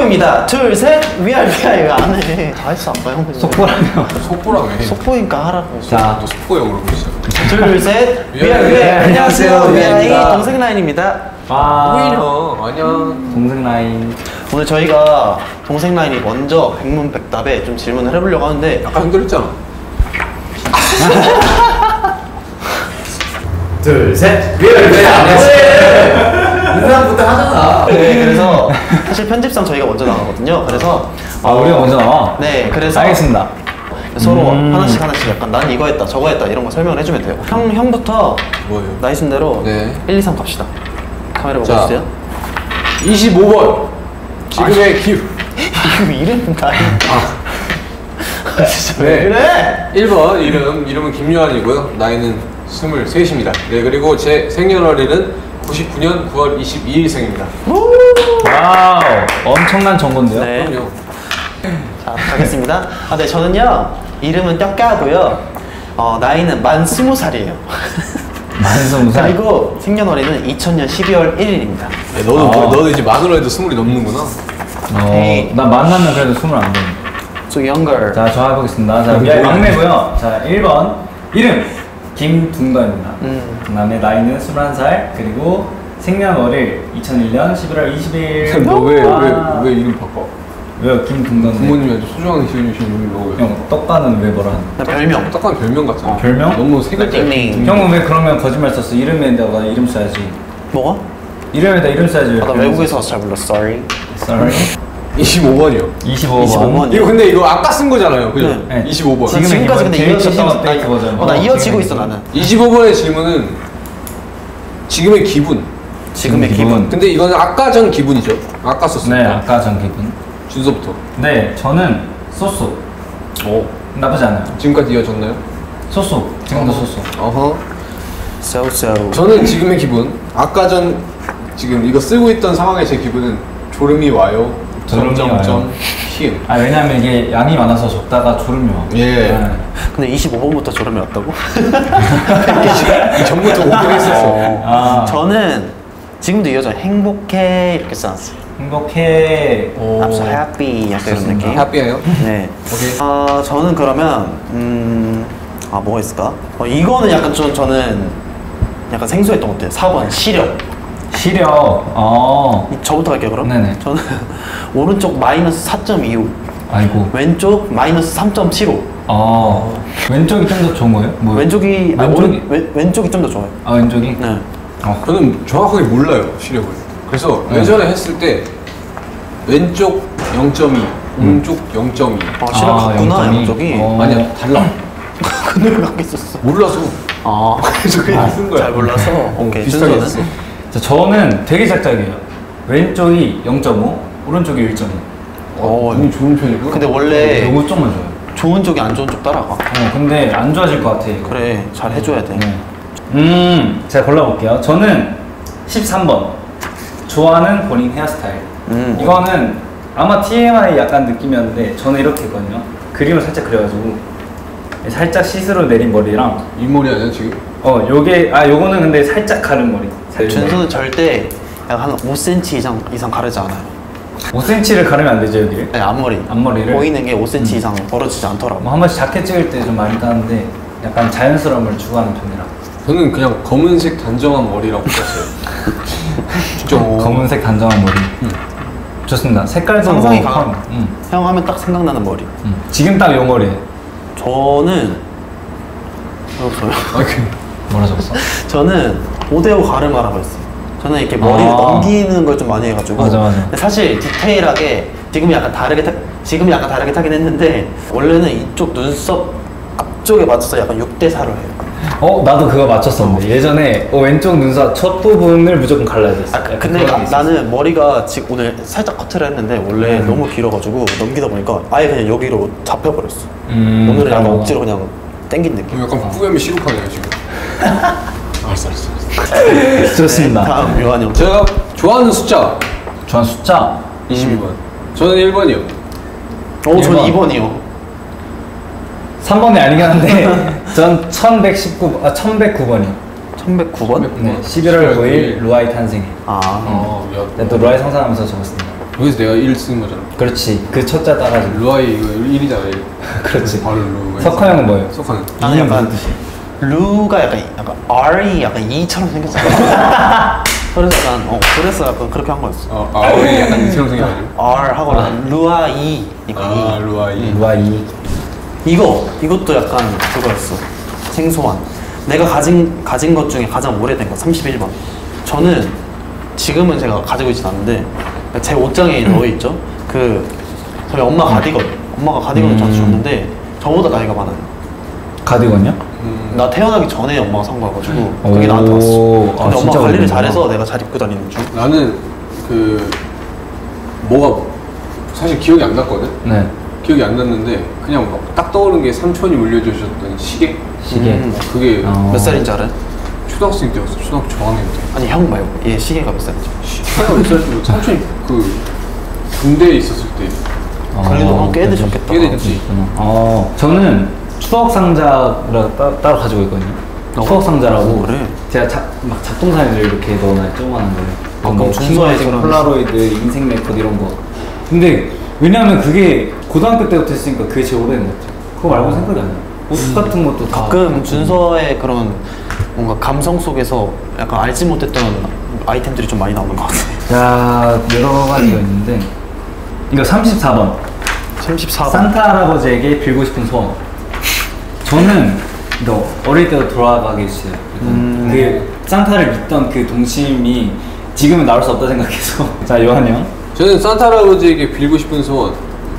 속보입니다. 둘, 셋. 위아 이거 안 해. 다 했어 아까 형. 속보라며. 속보라며 해. 속보니까 하라고. 자, 또 속보형 그러고 있어. 둘, 셋. 위아. 안녕하세요, 위아이 위아입니다. 동생 라인입니다. 오히려 안녕. 동생 라인. 오늘 저희가 동생 라인이 먼저 백문백답에 좀 질문을 해보려고 하는데 아까 힘들었잖아. 둘, 셋. 왜 안녕하세요. 인사부터 하잖아. 네, 그래서 사실 편집상 저희가 먼저 나가거든요. 그래서 우리가 먼저 나와? 네, 그래서 알겠습니다. 서로 하나씩 약간 난 이거 했다 저거 했다 이런 거 설명을 해주면 돼요. 형부터 뭐예요? 나이 순대로 네. 1, 2, 3 갑시다. 카메라 보고 자. 있어요. 25번. 지금의 기후. 이거 이름 나이. 진짜 왜 네. 그래? 1번 이름은 김요한이고요. 나이는 23입니다. 네, 그리고 제 생년월일은 99년 9월 22일생입니다. 와우. 엄청난 정보인데요? 네. 그럼요. 자, 가겠습니다. 네, 저는요 이름은 떼까고요. 나이는 만 20살이에요. 만 20살. 그리고 생년월일은 2000년 12월 1일입니다. 네, 너도 이제 만으로 해도 20이 넘는구나. 에이. 나 만나면 그래도 20 안 되는데. So younger. 자, 저 해보겠습니다. 자, 위아이 막내고요. 자, 1번. 이름. 김둥덕입니다. 그 다음에 나이는 21살. 그리고 생년월일 2001년 11월 20일. 너 왜 이름 바꿔? 왜요? 김둥덕인데. 부모님이 아주 소중하게 지어주신 이름이 너 왜? 형, 떡가는 왜 뭐라 하는 나 별명. 딱한 별명 같잖아. 별명? 너무 세 글자. 닉네임. 형은 왜 그러면 거짓말 썼어? 이름에다가 이름 써야지. 뭐가? 이름에다 이름 써야지. 나 외국에서 와서 잘 몰랐어. Sorry. Sorry. 25번이요. 25번. 25번. 이거 근데 이거 아까 쓴 거잖아요. 그죠? 네. 25번. 지금 지금까지 근데 제일 이어졌던 최신 업데이트 버전. 나 이어지고 있어 나는. 25번의 질문은 지금의 기분. 지금의 기분. 기분. 근데 이거는 아까 전 기분이죠. 아까 썼습니다. 네, 아까 전 기분. 준서부터. 네, 저는 소소. 오. 나쁘지 않아요. 지금까지 이어졌나요? 소소. 지금도 소소. 어허. So. 저는 지금의 기분. 아까 전 지금 이거 쓰고 있던 상황의 제 기분은 졸음이 와요. 졸음이 와요. 히읗. 왜냐면 이게 양이 많아서 적다가 졸음이 와. 예. 네. 근데 25번부터 졸음이 왔다고? 전부터 오긴 했었어. 저는 지금도 이어져 행복해 이렇게 써놨어요. 행복해. I'm so happy 약간 이런 좋습니다. 느낌. 해피해요? 네. 오케이. 저는 그러면 뭐가 있을까? 이거는 약간 저는 약간 생소했던 것 같아요. 4번 시력. 시력. 저부터 갈게요 그럼. 네네. 저는 오른쪽 마이너스 4.25, 아이고. 왼쪽 마이너스 3.75. 왼쪽이 좀 더 좋은 거예요? 뭐? 왼쪽이 왼쪽이 좀 더 좋아요. 왼쪽이? 네. 저는 정확하게 몰라요, 시력을. 그래서 네. 예전에 했을 때 왼쪽 0.2, 오른쪽 0.2. 시력 같구나 0.2. 왼쪽이. 아니야, 달라. 근데 왜 갖고 있었어? 몰라서. 그래서 그냥 쓴 거야. 잘 몰라서. 오케이. 비슷하게 준서는? 했어. 저는 되게 작작이에요. 왼쪽이 0.5, 오른쪽이 1.2. 너무 좋은 편이고. 근데 원래 요거 좀만 줘요. 좋은 쪽이 안 좋은 쪽 따라가. 근데 안 좋아질 것 같아. 이거. 그래, 잘 해줘야 돼. 제가 골라볼게요. 저는 13번. 좋아하는 본인 헤어스타일. 이거는 아마 TMI 약간 느낌이었는데 저는 이렇게 했거든요. 그림을 살짝 그려가지고 살짝 시스루 내린 머리랑 윗머리 아니야, 지금? 요거는 근데 살짝 가른 머리. 준수는 절대 약간 한 5cm 이상 가르지 않아요. 5cm를 가르면 안 되죠, 여기를? 네, 앞머리를? 보이는 게 5cm 이상 벌어지지 않더라고. 뭐 한 번씩 자켓 찍을 때 좀 많이 따는데 약간 자연스러움을 추구하는 편이라. 저는 그냥 검은색 단정한 머리라고 썼어요. 좀 검은색 단정한 머리. 좋습니다. 색깔도 상상이 뭐 강한. 형 하면 딱 생각나는 머리. 지금 딱 요 머리에. 저는 뭐라 적었어? 저는 5대5 가르마라고 했어요. 저는 이렇게 머리를 넘기는 걸 좀 많이 해가지고. 맞아. 근데 사실 디테일하게 지금은 약간 다르게 타긴 했는데 원래는 이쪽 눈썹 앞쪽에 맞춰서 약간 6대4로 해요. 나도 그거 맞췄었는데 예전에 왼쪽 눈썹 첫 부분을 무조건 갈라야 됐어. 근데 나는 머리가 지금 오늘 살짝 커트를 했는데 원래 너무 길어가지고 넘기다 보니까 아예 그냥 여기로 잡혀버렸어. 오늘은 약간 억지로 그냥 땡긴 느낌. 약간 뿌염이 시룩하네요, 지금. 알았어. 좋습니다. 다음 요한이 형. 제가 좋아하는 숫자 좋아하는 숫자 22번. 저는 1번이요. 저는 1번. 2번이요. 3번이 아니긴 한데 전 1109번이요. 1109번? 네, 11월 9일 루아이 탄생일. 아. 또 루아이 성사하면서 적었습니다. 여기서 내가 1 쓰는 거잖아. 그렇지. 그 첫자 따라서. 루아이 이거 1이잖아. 1. 그렇지. 바로 루. 석화 형은 뭐예요? 석화는. 나는 약간 루가 약간 R이 약간 E처럼 생겼잖아. 그래서 약간 그렇게 한 거였어. R이 약간 이처럼 생겨가지고. R 하고 루아 E. 그러니까 루아이. 루아이. 이것도 약간 그거였어. 생소한. 내가 가진 것 중에 가장 오래된 거 31번. 저는 지금은 제가 가지고 있진 않는데 제 옷장에 넣어 있죠. 저희 엄마 가디건. 엄마가 가디건을 저한테 줬는데 저보다 나이가 많아요. 가디건요? 나 태어나기 전에 엄마가 산 거여가지고 그게 나한테 왔어. 근데 엄마가 관리를 잘해서 내가 잘 입고 다니는 중. 나는 뭐가 사실 기억이 안 났거든. 네. 기억이 안 났는데 그냥 막 딱 떠오른 게 삼촌이 물려주셨던 시계. 그게 몇 살인지 알아요? 초등학생 때였어. 초등학교 저학년 때. 아니 형 말고 얘 시계가 몇 살이죠? 시계가 몇 살이고 삼촌이 군대에 있었을 때. 그래도 꽤 되셨겠다. 꽤 됐지. 저는 추억 상자를 따로 가지고 있거든요. 추억 상자라고. 그래? 제가 막 작동사진을 이렇게 넣어놔요. 조그만한 거를. 그럼 준서에 지금 그런 폴라로이드, 인생 네컷 이런 거. 근데 왜냐면 그게 고등학교 때부터 했으니까 그게 제일 오래된 것 같아요. 그거 말고 생각이 안 나요. 옷 같은 것도 다. 가끔 준서의 그런 뭔가 감성 속에서 약간 알지 못했던 아이템들이 좀 많이 나오는 것 같아. 자, 여러 가지가 있는데 이거 34번. 34번. 산타 할아버지에게 빌고 싶은 소원. 저는 이거 어릴 때도 돌아가게 해주세요. 그 산타를 믿던 그 동심이 지금은 나올 수 없다 생각해서. 자, 요한 형. 저는 산타 할아버지에게 빌고 싶은 소원.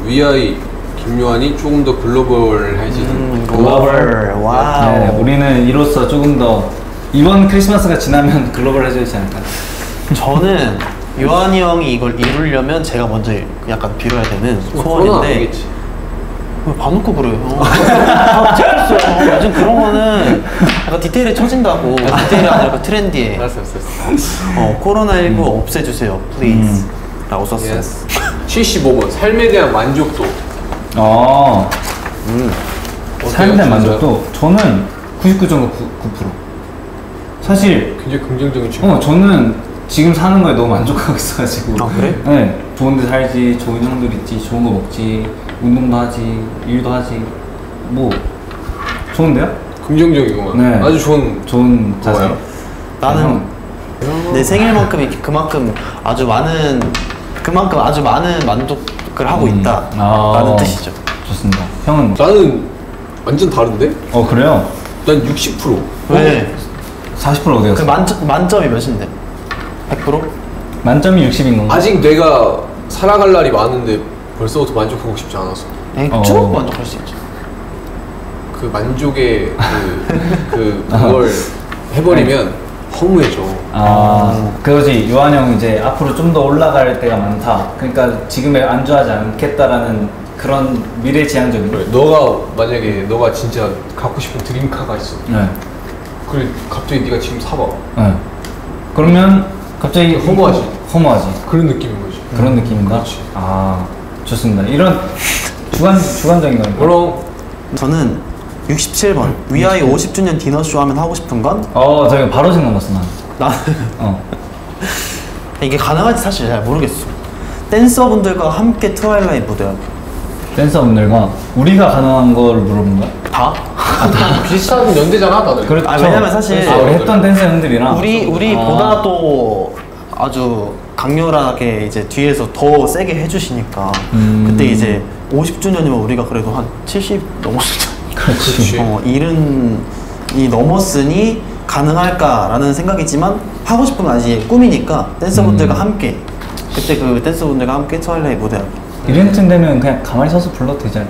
위아이 김요한이 조금 더 글로벌해지는. 글로벌. 와우. 네, 우리는 이로써 조금 더 이번 크리스마스가 지나면 글로벌해지지 않을까. 저는 요한이 형이 이걸 이루려면 제가 먼저 약간 빌어야 되는 코로나 소원인데 아니겠지. 왜 봐놓고 그래요? 다 찍혔어요. 요즘 그런 거는 약간 디테일에 쳐진다고. 디테일이 아니라 트렌디해. 알았어. 코로나19 없애주세요, please. 라고 썼어요. Yes. 75번 삶에 대한 만족도. 삶에 대한 만족도 저는 99.9%. 사실 굉장히 긍정적인 친구. 저는 지금 사는 거에 너무 만족하고 있어가지고. 아, 그래? 네, 좋은 데 살지, 좋은 형들 있지, 좋은 거 먹지, 운동도 하지, 일도 하지. 뭐 좋은데요? 긍정적이구만. 네. 아주 좋은 자세. 뭐야? 나는 내 생일만큼 그만큼 아주 많은 만족을 하고 있다라는 뜻이죠. 좋습니다. 형은? 나는 완전 다른데? 그래요? 난 60%. 왜? 40% 어디 그 갔어? 만점이 몇인데? 100%? 만점이 60인 건가? 아직 내가 살아갈 날이 많은데 벌써부터 만족하고 싶지 않아서. 쭉 만족할 수 있죠. 그 만족의 그걸 해버리면 허무해져. 그거지. 요한 형 이제 앞으로 좀 더 올라갈 때가 많다. 그러니까 지금에 안주하지 않겠다라는 그런 미래지향적인. 그래, 만약에 너가 진짜 갖고 싶은 드림카가 있어. 네. 그래 갑자기 네가 지금 사봐. 네. 그러면 갑자기 허무하지. 그런 느낌인 거지. 그런 느낌인가? 그렇지. 좋습니다. 이런 주관적인 거니까. 그럼 저는 67번 위아이 50주년 디너쇼 하면 하고 싶은 건? 저기 바로 생각났어 나는 나는. 이게 가능할지 사실 잘 모르겠어. 댄서분들과 함께 트와일라이트 무대하기. 댄서분들과 우리가 가능한 걸 물어본 거야? 다? 비슷한 연대잖아 다들. 그렇죠. 왜냐면 사실 우리 했던 댄서 형들이랑 우리보다 또 아주 강렬하게 이제 뒤에서 더 세게 해주시니까 그때 이제 50주년이면 우리가 그래도 한 70 넘었었잖아. 그렇지. 이른이 넘었으니 가능할까라는 생각이지만 하고 싶은 건 아직 꿈이니까 댄서분들과 함께 그때 그 댄서분들과 함께 트와일라이트 무대하기. 이벤트 되면 그냥 가만히 서서 불러도 되잖아.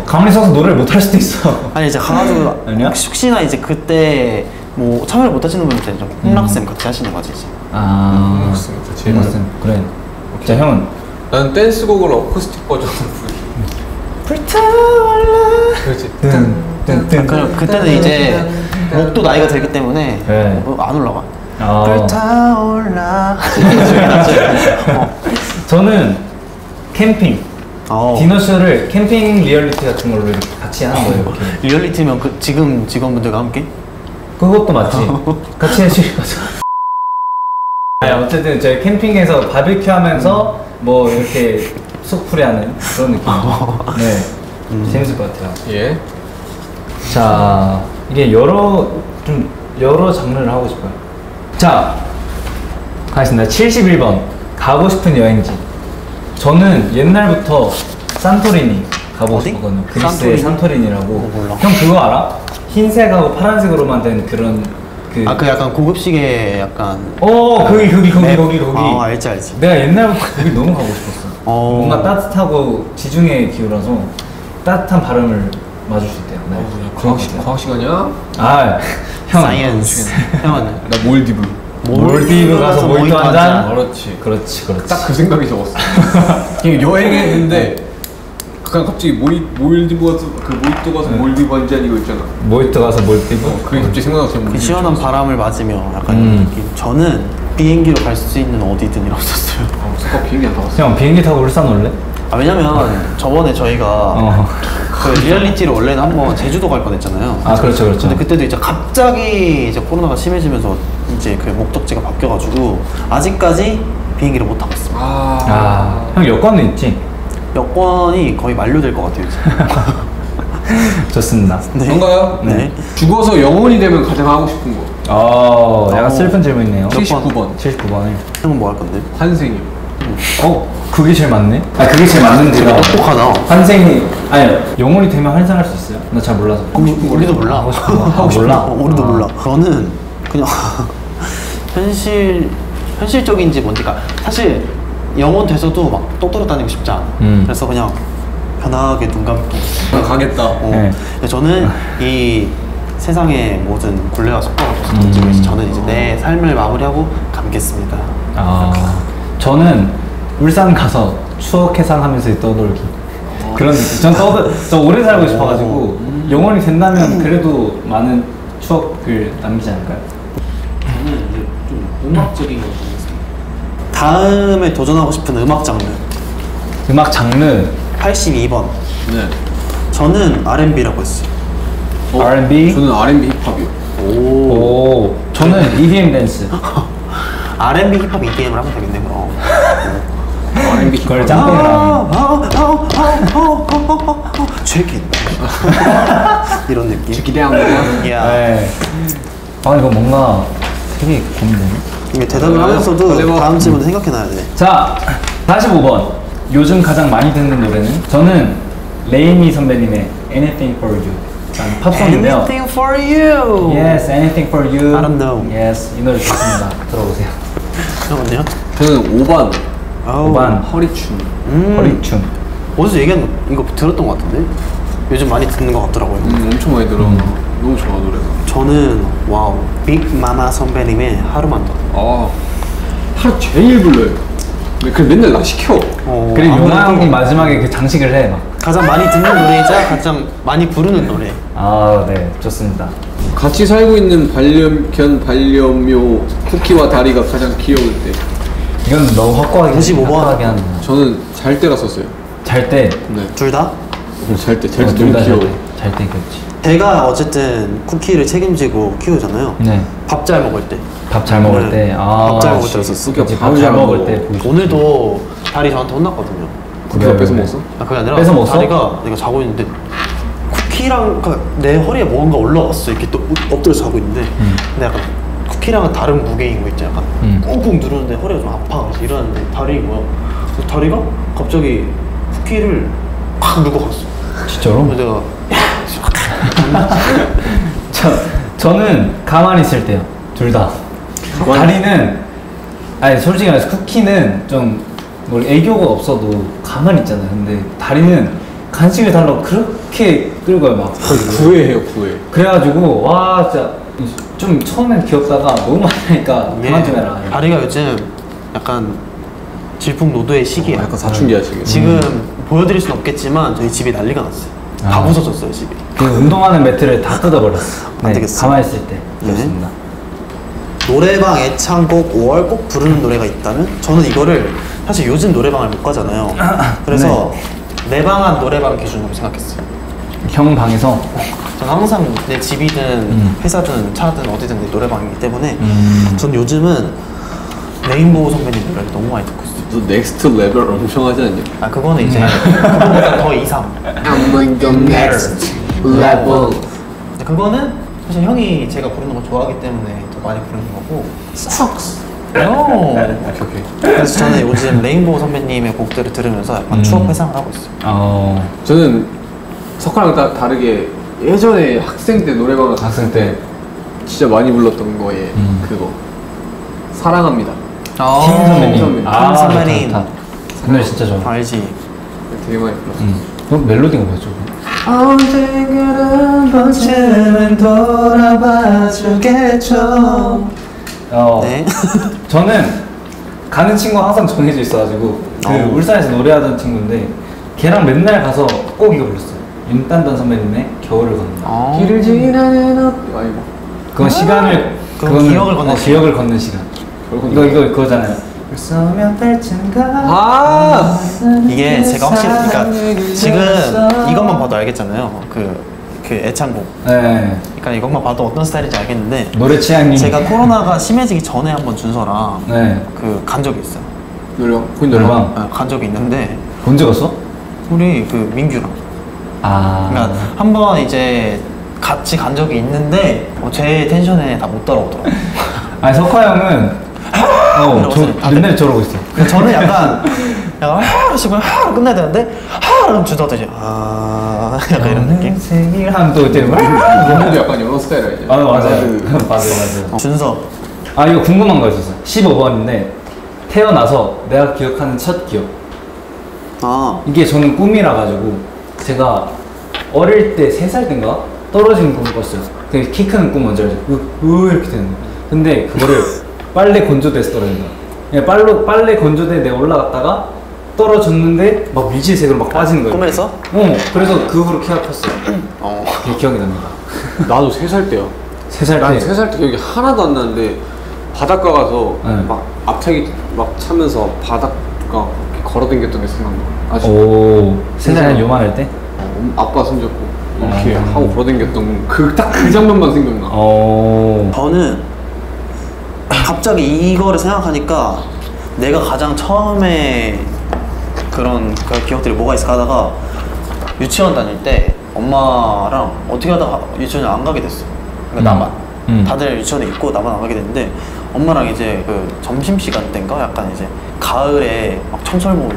가만히 서서 노래를 못 할 수도 있어. 아니 이제 가가지고 아니야? 혹시나 이제 그때 뭐 참여를 못 하시는 분들 좀 홍락쌤 같이 하시는 거지 이제. 맞습니다. 제일 맞습니다. 그래. 자 형은? 나는 댄스곡을 어쿠스틱 버전으로 부르기. 그렇지. 그럼 그때는 이제 목도 나이가 들기 때문에 네. 안 올라가. 불타올라. 저는 캠핑. 디너쇼를 캠핑 리얼리티 같은 걸로 이렇게 같이 하는 거예요. 이렇게. 리얼리티면 지금 직원분들과 함께? 그것도 맞지. 같이 해주실 거죠. 어쨌든 저희 캠핑에서 바비큐 하면서 뭐 이렇게 속풀이하는 그런 느낌. 네, 재밌을 것 같아요. 예. 자, 이게 여러 장르를 하고 싶어요. 자, 가겠습니다. 71번 가고 싶은 여행지. 저는 옛날부터 산토리니 가보고 어디? 싶거든요. 그리스의 산토리니라고. 몰라. 형 그거 알아? 흰색하고 파란색으로만 된 그런 그. 아, 그 약간 고급식의 약간. 거기. 아, 알지. 내가 옛날부터 거기 너무 가고 싶었어. 뭔가 따뜻하고 지중해 기후라서 따뜻한 바람을 맞을 수 있대요. 네. 과학 시간이야? 아, 형. 사이언스. 형은 나 몰디브. 몰디브 가서 모히또 한 잔? 그렇지. 그렇지. 딱 그 생각이 적었어. 그냥 여행했는데 그냥 갑자기 몰디브 가서 그 모히또 가서 몰디브 한 잔 이거 있잖아. 모히또 가서 몰디브. 그게 갑자기 생각나서 그 시원한 바람을 맞으며 약간 이런 느낌. 저는 비행기로 갈 수 있는 어디든이라고 썼어요. 잠깐 비행기 안 타봤어. 형 비행기 타고 울산 올래? 아, 왜냐면 저번에 저희가 그 리얼리티를 원래는 한번 제주도 갈 뻔했잖아요. 아, 그렇죠. 근데 그때도 이제 갑자기 이제 코로나가 심해지면서 이제 그 목적지가 바뀌어가지고 아직까지 비행기를 못 타고 있습니다. 형 여권은 있지? 여권이 거의 만료될 것 같아요. 이제. 좋습니다. 네. 뭔가요? 네. 죽어서 영혼이 되면 가장 하고 싶은 거. 약간 슬픈 질문이네요. 79번. 79번을. 형은 뭐 할 건데? 환생이요. 그게 제일 맞네? 그게 제일 맞는데요. 똑똑하다. 환생이, 영혼이 되면 환생할 수 있어요? 나 잘 몰라서. 우리도 몰라. 하고 싶은 거. 몰라? 우리도 몰라. 저는 그냥 현실적인지 뭔지, 그러니까 사실 영혼 돼서도 막 똑똑히 다니고 싶지 않아. 그래서 그냥 편하게 눈 감고 가겠다. 네. 근데 저는 이 세상의 모든 굴레와 속박을 던지고 있어. 저는 이제 내 삶을 마무리하고 감겠습니다. 저는 울산 가서 추억 해상하면서 떠돌기. 그런 느낌. 저 오래 살고 싶어가지고 영원히 된다면 그래도 많은 추억을 남기지 않을까요? 저는 이제 좀 음악적인 걸 보겠습니다. 다음에 도전하고 싶은 음악 장르. 음악 장르 82번. 네. 저는 R&B라고 했어요. R&B? 저는 R&B 힙합이요. 오. 저는 EDM 댄스. R&B 힙합 EDM을 하면 되겠네 그럼. R&B 그걸 힙합. 짬뽕이랑 check it. 이런 느낌. 기대한 거야. 야. 네. 이거 뭔가 되게 고민되네. 이게 대답을 하면서도 다음 질문을 생각해놔야 돼. 자, 45번. 요즘 가장 많이 듣는 노래는? 저는 레이미 선배님의 Anything for You. 팝송인데요. Anything for you. Yes, Anything for You. I don't know. Yes, 이 노래 좋습니다. 들어보세요. 잠깐만요. 저는 5반. 5반 허리춤. 허리춤. 어디서 얘기한 이거 들었던 것 같은데? 요즘 많이 듣는 것 같더라고요. 엄청 많이 들어. 너무 좋아 노래가. 저는 와우 빅마마 선배님의 하루만 더. 하루 제일 불러요. 그래 맨날 나 시켜. 그리고 아무래도 용화 형이 마지막에 그 장식을 해 막. 가장 많이 듣는 노래이자 가장 많이 부르는 노래. 네, 좋습니다. 같이 살고 있는 반려묘 쿠키와 다리가 가장 귀여울 때. 이건 너무 확고하게 95번. 확고하게 하는. 저는 잘 때라 썼어요. 잘 때. 네. 둘 다? 잘 때 둘 너무 다 귀여워. 잘때 귀엽지. 제가 어쨌든 쿠키를 책임지고 키우잖아요. 네. 밥 잘 먹을 때. 밥 잘 먹을 네. 때. 밥 잘 먹을 때로 썼어. 그치, 밥을 밥잘 잘 먹을 먹어. 때 보고 싶지. 오늘도 다리 저한테 혼났거든요. 쿠키가 뺏어 먹었어? 그게 아니라 뺏어 먹었어? 다리가 내가 자고 있는데 쿠키랑 내 허리에 뭔가 올라왔어. 이렇게 또 엎드려서 자고 있는데 근데 약간 쿠키랑은 다른 무게인 거 있지. 약간 꾹꾹 누르는데 허리가 좀 아파. 그래서 일어났는데 다리 뭐야? 그래서 다리가 갑자기 쿠키를 팍 누고 갔어. 진짜로? 그래서 내가 저는 가만히 있을 때요. 둘 다. 다리는 솔직히 말해서 쿠키는 좀 뭐 애교가 없어도 가만히 있잖아요. 근데 다리는 간식을 달라고 그렇게 끌고요 막. 구애해요 구애. 그래가지고 와 진짜 좀 처음엔 귀엽다가 너무 많이 하니까 그만 좀 해라. 다리가 요즘 약간 질풍노도의 시기야. 약간 사춘기야 지금. 지금 보여드릴 순 없겠지만 저희 집이 난리가 났어요. 다 부서졌어요 집이. 그 운동하는 매트를 다 뜯어버렸어. 안 되겠어. 가만히 있을 때. 네. 그렇습니다. 노래방 애창곡 5월 꼭 부르는 노래가 있다면? 저는 이거를 사실 요즘 노래방을 못 가잖아요. 그래서 내 방한 노래방 기준으로 생각했어요. 형 방에서 저는 항상 내 집이든 회사든 차든 어디든 내 노래방이기 때문에 전 요즘은 레인보우 선배님 노래를 너무 많이 듣고 있어요. 너 넥스트 레벨 엄청 하지 않냐? 아 그거는 이제 그거보다 더 이상. I'm on the next level. 그거는 사실 형이 제가 부르는 걸 좋아하기 때문에 더 많이 부르는 거고. Sucks. 오케이. 그래서 저는 요즘 레인보우 선배님의 곡들을 들으면서 약간 추억 회상을 하고 있어요. 저는 석화랑 다르게 예전에 학생 때 노래방을 갔을 때 진짜 많이 불렀던 거에 그거 사랑합니다. 팀 선배님. 팀 선배님. 좋다. 그 노래 진짜 좋아. 알지. 되게 많이 불렀어. 그럼 멜로디가 뭐였죠? 언젠가는 번쯤은 돌아봐 주겠죠. 네. 저는 가는 친구가 항상 정해져 있어가지고 그 울산에서 노래하던 친구인데 걔랑 맨날 가서 꼭 이거 불렀어요. 윤딴딴 선배님의 겨울을 걷는. 길을 지나는 아니고 그건 시간을 그건 기억을 걷는 시간. 기억을 걷는 시간. 이거 그거잖아요. 쏘면 아 이게 제가 확실히 그러니까 지금 이것만 봐도 알겠잖아요. 그 애창곡. 네. 그러니까 이것만 봐도 어떤 스타일인지 알겠는데 노래 취향이. 제가 코로나가 심해지기 전에 한번 준서랑 네. 간 적이 있어요. 노래방. 간 적이 있는데 본 적 없어? 우리 그 민규랑. 그러니까 한번 이제 같이 간 적이 있는데 제 텐션에 다 못 따라오더라고요. 아니 석화 형은 맨날 저러고 있어. 저는 약간 하루씩은 하루 끝내야 되는데 그럼 준서도 이제 약간 이런 느낌. 생일하면 또 이제 너도 약간 이런 스타일 알지? 맞아요. 준서. 이거 궁금한 거 있었어. 15번인데 태어나서 내가 기억하는 첫 기억. 이게 저는 꿈이라 가지고 제가 어릴 때 3살 때인가 떨어지는 꿈을 꿨어요. 키 크는 꿈 뭔지 알죠? 이렇게 되는 거. 근데 그거를 빨래 건조대에서 떨어진 거야. 빨래 건조대에 내가 올라갔다가 떨어졌는데 막 밀지색으로 막 빠지는 거예요. 꿈에서? 그래서 그 후로 키가 컸어요. 그게 기억이 납니다. 나도 3살 때요. 3살 난 때. 3살 때 기억이 하나도 안 나는데 바닷가 가서 네. 막 앞차기 막 차면서 바닷가 이렇게 걸어다녔던 게 생각나. 아직 오, 3살 요만할 때? 아빠 손잡고 이렇게 하고 걸어다녔던 딱 그 장면만 생각나. 저는 갑자기 이거를 생각하니까 내가 가장 처음에 그런 기억들이 뭐가 있을까 하다가 유치원 다닐 때 엄마랑 어떻게 하다가 유치원을 안 가게 됐어. 그러니까 나만. 다들 유치원에 있고 나만 안 가게 됐는데 엄마랑 이제 그 점심시간 때인가 약간 이제 가을에 막 청설모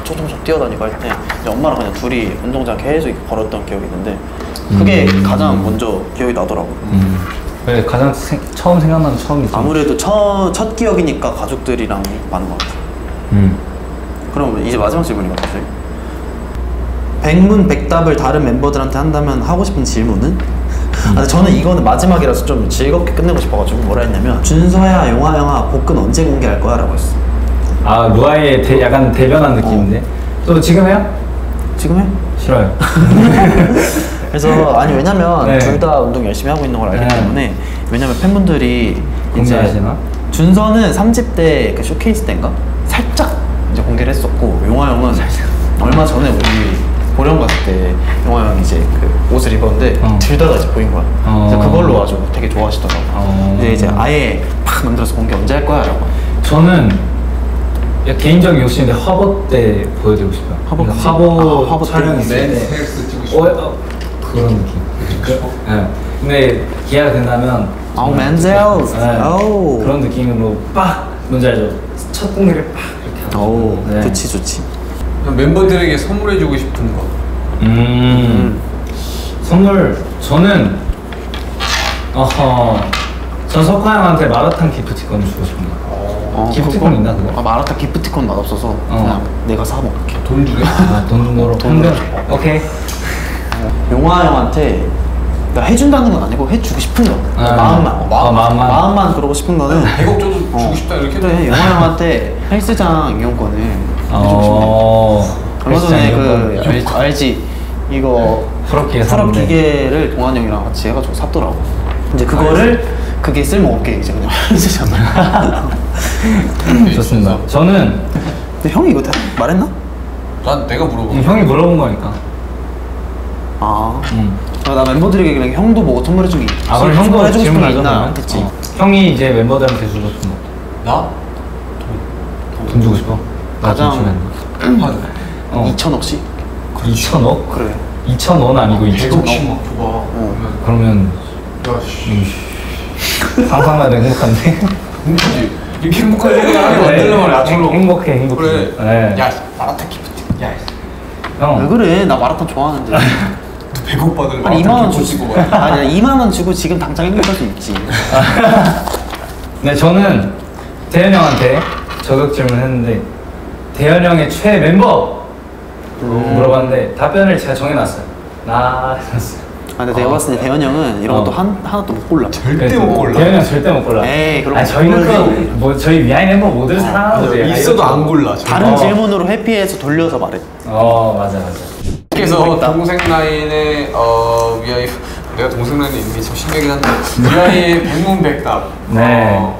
쪼쪼쪼 뛰어다니고 할 때 엄마랑 그냥 둘이 운동장 계속 걸었던 기억이 있는데 그게 가장 먼저 기억이 나더라고. 왜 가장 처음 생각나는 처음이죠? 아무래도 첫 기억이니까 가족들이랑 많은 것 같아요. 그럼 이제 마지막 질문인 것 같아요. 백문백답을 다른 멤버들한테 한다면 하고 싶은 질문은? 근데 저는 이거는 마지막이라서 좀 즐겁게 끝내고 싶어가지고 뭐라 했냐면 준서야, 용화영아 복근 언제 공개할 거야? 라고 했어. 루아의 약간 대변한 느낌인데 또 지금 해요? 지금 해? 싫어요. 그래서 아니 왜냐면 네. 둘 다 운동 열심히 하고 있는 걸 알기 때문에 왜냐면 팬분들이 이제 궁금하시나? 준서는 3집 때 그 쇼케이스 때인가 살짝 이제 공개를 했었고 용화 형은 얼마 전에 우리 보령 갔을 때 용화 형이 이제 그 옷을 입었는데 둘 다 이제 보인 거야. 그래서 그걸로 아주 되게 좋아하시더라고. 이제 아예 팍 만들어서 공개 언제 할 거야? 라고. 저는 개인적인 욕심인데 화보 때 보여드리고 싶어요. 화보 촬영 있을 때 헬스 찍고 싶어. 그런 느낌. 네. 근데 기회가 된다면 맨젤. 그런 느낌으로 빡 뭔지 알죠? 첫 공개를 빡 이렇게 하고. 좋지 좋지. 멤버들에게 선물해주고 싶은 거. 선물 저는 전 석화 형한테 마라탕 기프티콘 주고 싶습니다. 기프티콘 있나 그거? 마라탕 기프티콘 맛없어서 그냥 내가 사 먹을게. 돈 주게? 돈으로 돈으로. 오케이. 용화 형한테 그러니까 해준다는 건 아니고 해주고 싶은 거. 마음만. 마음만 그러고 싶은 거는 100억 줘도 주고 싶다 이렇게. 그래 용화 형한테 헬스장 이용권을 해주고 싶네. 얼마 전에 그 알지 이거 풀업 기계를 동환 형이랑 같이 해가지고 샀더라고. 이제 그거를 그게 쓸모없게 이제 그냥 쓰잖아. 좋습니다. 저는 근데 형이 이거 다 말했나? 난 내가 물어본 형이 물어본 거니까. 나 멤버들에게 그냥 형도 뭐 선물해주기. 그럼 형도 해주고 싶은 게 있나? 질문하죠. 형이 이제 멤버들한테 주고 싶은 거. 나? 돈 주고 싶어? 가장 2천억씩? 2천억? 그래. 2천원 아니고 2천억? 100억씩 막 줘봐. 그러면 상상만 해도 행복한데? 행복하지. 이렇게 행복하게 만들려면 나중에 행복해. 그래. 네. 야, 마라탕 기프트. 야, 왜 형, 그래? 나 마라탕 좋아하는데. 너 100억 받을 아니 2만 원 주고 주고 아니 2만 원 주고 지금 당장 행복할 수 있지. 네, 저는 대현 형한테 저격 질문했는데 대현 형의 최애 멤버 물어봤는데 답변을 제가 정해놨어요. 나 해놨어요. 아 근데 내가 봤을 때 대현 형은 이런 것도 하나도 못 골라. 절대 못 골라. 대현 형 절대 못 골라. 에이, 그럼 저희는 골라야지. 뭐 저희 위아이 멤버 모두를 사랑하거든요. 있어도 안 골라. 다른 질문으로 회피해서 돌려서 말해. 맞아. 그래서 동생 라인의 위아이 내가 동생 라인에 있는 게 참 신기하긴 한데 위아이의 백문백답. 네.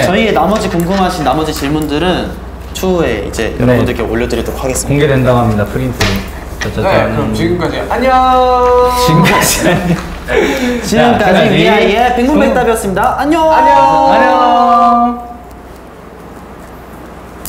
저희의 나머지 궁금하신 나머지 질문들은 추후에 이제 네. 여러분들께 올려드리도록 하겠습니다. 공개된다고 합니다. 프린트로. 짜자잔. 네, 그럼 지금까지 안녕. 지금까지 위아이의 백문백답이었습니다. 안녕. 안녕. 안녕.